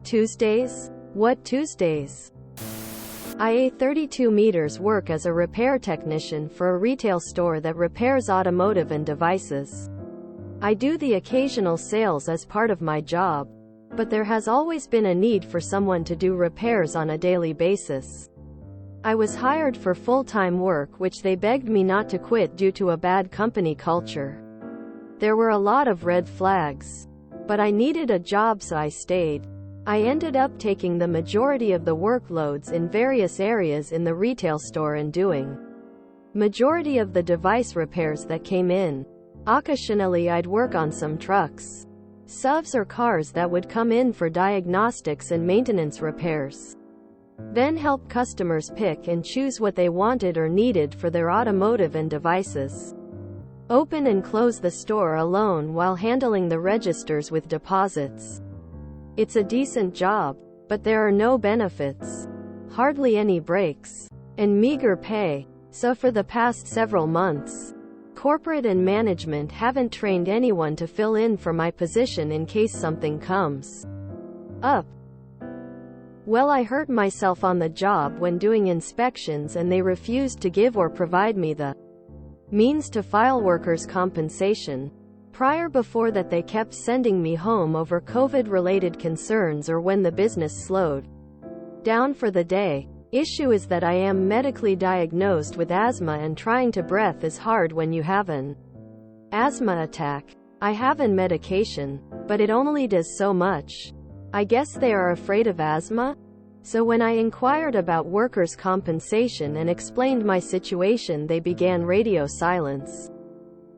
Tuesdays? What Tuesdays? I 32 meters work as a repair technician for a retail store that repairs automotive and devices. I do the occasional sales as part of my job, but there has always been a need for someone to do repairs on a daily basis. I was hired for full-time work, which they begged me not to quit due to a bad company culture. There were a lot of red flags, but I needed a job, so I stayed. I ended up taking the majority of the workloads in various areas in the retail store and doing majority of the device repairs that came in. Occasionally I'd work on some trucks, SUVs or cars that would come in for diagnostics and maintenance repairs. Then help customers pick and choose what they wanted or needed for their automotive and devices. Open and close the store alone while handling the registers with deposits. It's a decent job, but there are no benefits, hardly any breaks, and meager pay. So for the past several months, corporate and management haven't trained anyone to fill in for my position in case something comes up. Well, I hurt myself on the job when doing inspections, and they refused to give or provide me the means to file workers' compensation. Before that they kept sending me home over COVID-related concerns or when the business slowed down for the day. Issue is that I am medically diagnosed with asthma, and trying to breathe is hard when you have an asthma attack. I have an medication, but it only does so much. I guess they are afraid of asthma? So when I inquired about workers' compensation and explained my situation, they began radio silence.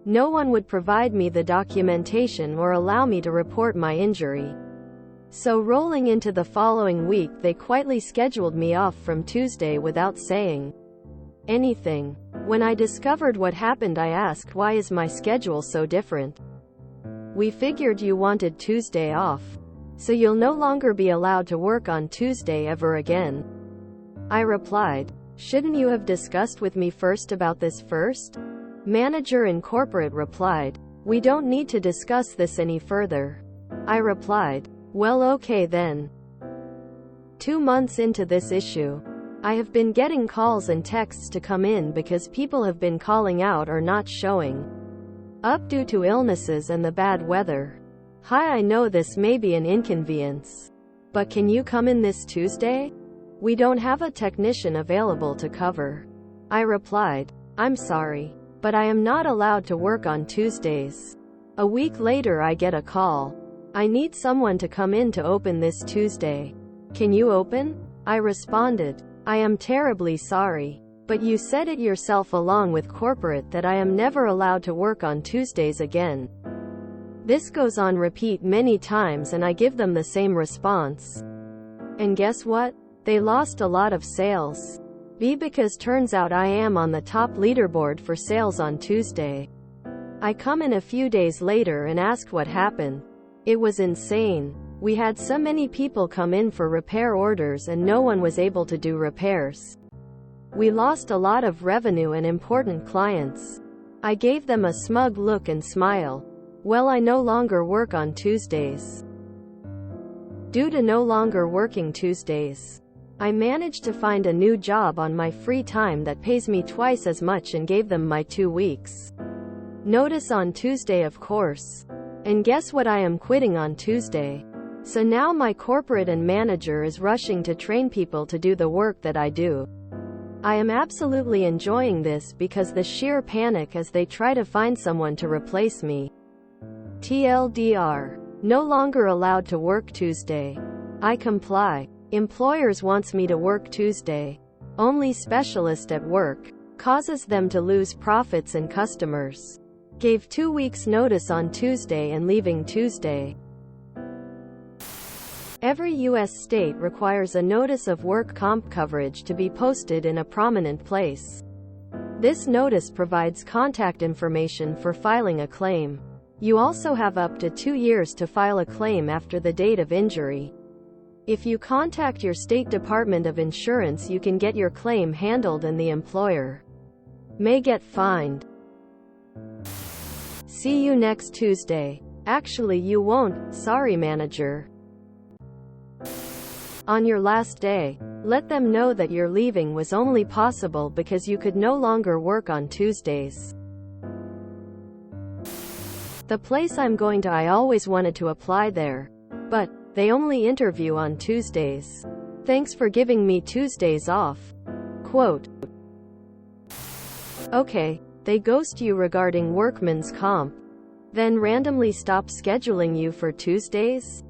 No one would provide me the documentation or allow me to report my injury. So rolling into the following week, they quietly scheduled me off from Tuesday without saying anything. When I discovered what happened, I asked, why is my schedule so different? We figured you wanted Tuesday off, so you'll no longer be allowed to work on Tuesday ever again. I replied, shouldn't you have discussed with me first about this first? Manager in corporate replied, we don't need to discuss this any further. I replied, well, okay then. 2 months into this issue, I have been getting calls and texts to come in because people have been calling out or not showing up due to illnesses and the bad weather. Hi, I know this may be an inconvenience, but can you come in this Tuesday? We don't have a technician available to cover. I replied, I'm sorry, but I am not allowed to work on Tuesdays. A week later I get a call. I need someone to come in to open this Tuesday. Can you open? I responded, I am terribly sorry, but you said it yourself along with corporate that I am never allowed to work on Tuesdays again. This goes on repeat many times, and I give them the same response. And guess what? They lost a lot of sales. Because turns out I am on the top leaderboard for sales on Tuesday. I come in a few days later and ask what happened. It was insane. We had so many people come in for repair orders and no one was able to do repairs. We lost a lot of revenue and important clients. I gave them a smug look and smile. Well, I no longer work on Tuesdays. Due to no longer working Tuesdays, I managed to find a new job on my free time that pays me twice as much and gave them my 2 weeks notice on Tuesday, of course. And guess what? I am quitting on Tuesday. So now my corporate and manager is rushing to train people to do the work that I do. I am absolutely enjoying this because the sheer panic as they try to find someone to replace me. TLDR. No longer allowed to work Tuesday. I comply. Employers wants me to work Tuesday. Only specialist at work. Causes them to lose profits and customers. Gave 2 weeks notice on Tuesday and leaving Tuesday. Every U.S. state requires a notice of work comp coverage to be posted in a prominent place. This notice provides contact information for filing a claim. You also have up to 2 years to file a claim after the date of injury. If you contact your state Department of Insurance, you can get your claim handled and the employer may get fined. See you next Tuesday. Actually, you won't. Sorry, manager. On your last day, let them know that your leaving was only possible because you could no longer work on Tuesdays. The place I'm going to, I always wanted to apply there, but they only interview on Tuesdays. Thanks for giving me Tuesdays off. Quote. Okay, they ghost you regarding workman's comp, then randomly stop scheduling you for Tuesdays?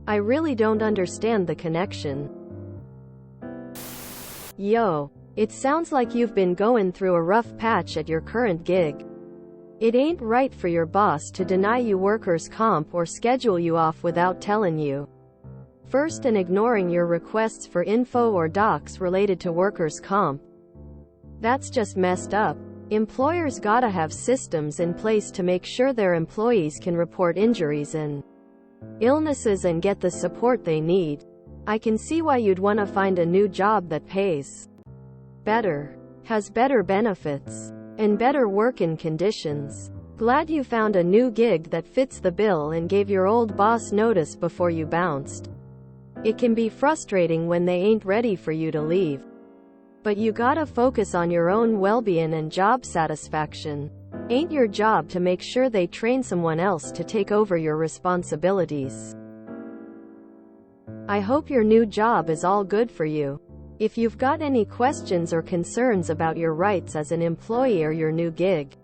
I really don't understand the connection. Yo, it sounds like you've been going through a rough patch at your current gig. It ain't right for your boss to deny you workers' comp or schedule you off without telling you first and ignoring your requests for info or docs related to workers' comp. That's just messed up. Employers gotta have systems in place to make sure their employees can report injuries and illnesses and get the support they need. I can see why you'd want to find a new job that pays better, has better benefits, and better working conditions. Glad you found a new gig that fits the bill and gave your old boss notice before you bounced. It can be frustrating when they ain't ready for you to leave. But you gotta focus on your own well-being and job satisfaction. Ain't your job to make sure they train someone else to take over your responsibilities. I hope your new job is all good for you. If you've got any questions or concerns about your rights as an employee or your new gig,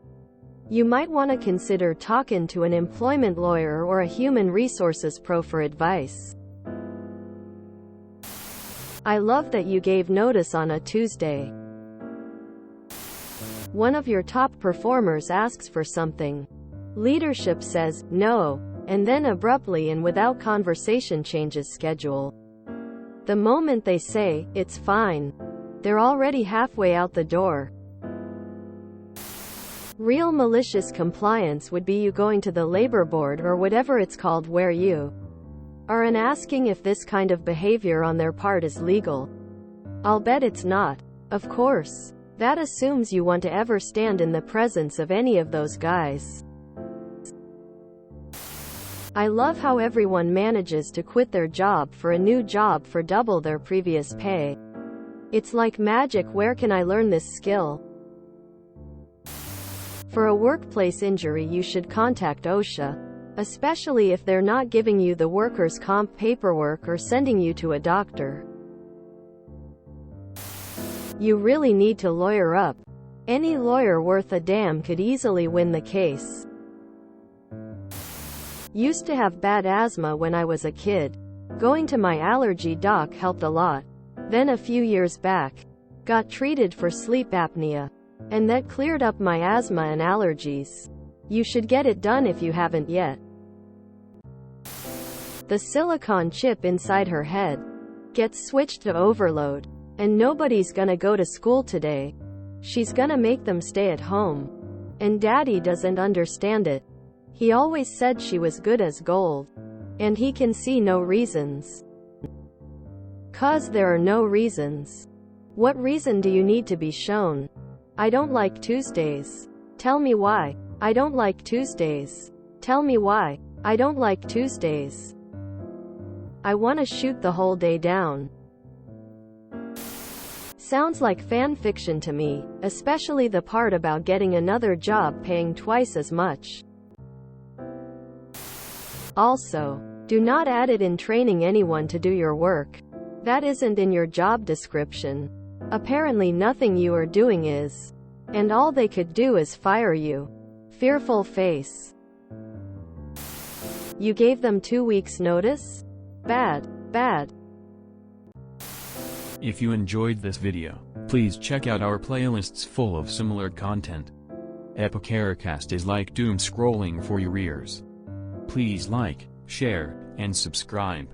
you might want to consider talking to an employment lawyer or a human resources pro for advice. I love that you gave notice on a Tuesday. One of your top performers asks for something. Leadership says, no, and then abruptly and without conversation changes schedule. The moment they say, it's fine, they're already halfway out the door. Real malicious compliance would be you going to the labor board or whatever it's called where you are and asking if this kind of behavior on their part is legal. I'll bet it's not. Of course. That assumes you want to ever stand in the presence of any of those guys. I love how everyone manages to quit their job for a new job for double their previous pay. It's like magic. Where can I learn this skill? For a workplace injury, you should contact OSHA, especially if they're not giving you the workers' comp paperwork or sending you to a doctor. You really need to lawyer up. Any lawyer worth a damn could easily win the case. Used to have bad asthma when I was a kid. Going to my allergy doc helped a lot. Then a few years back, got treated for sleep apnea, and that cleared up my asthma and allergies. You should get it done if you haven't yet. The silicon chip inside her head gets switched to overload, and nobody's gonna go to school today. She's gonna make them stay at home. And Daddy doesn't understand it. He always said she was good as gold. And he can see no reasons. 'Cause there are no reasons. What reason do you need to be shown? I don't like Tuesdays. Tell me why. I don't like Tuesdays. Tell me why. I don't like Tuesdays. I want to shoot the whole day down. Sounds like fan fiction to me, especially the part about getting another job paying twice as much. Also, do not add it in training anyone to do your work. That isn't in your job description. Apparently nothing you are doing is. And all they could do is fire you. Fearful face. You gave them 2 weeks notice? Bad. Bad. If you enjoyed this video, please check out our playlists full of similar content. EpicAircast is like doom scrolling for your ears. Please like, share, and subscribe.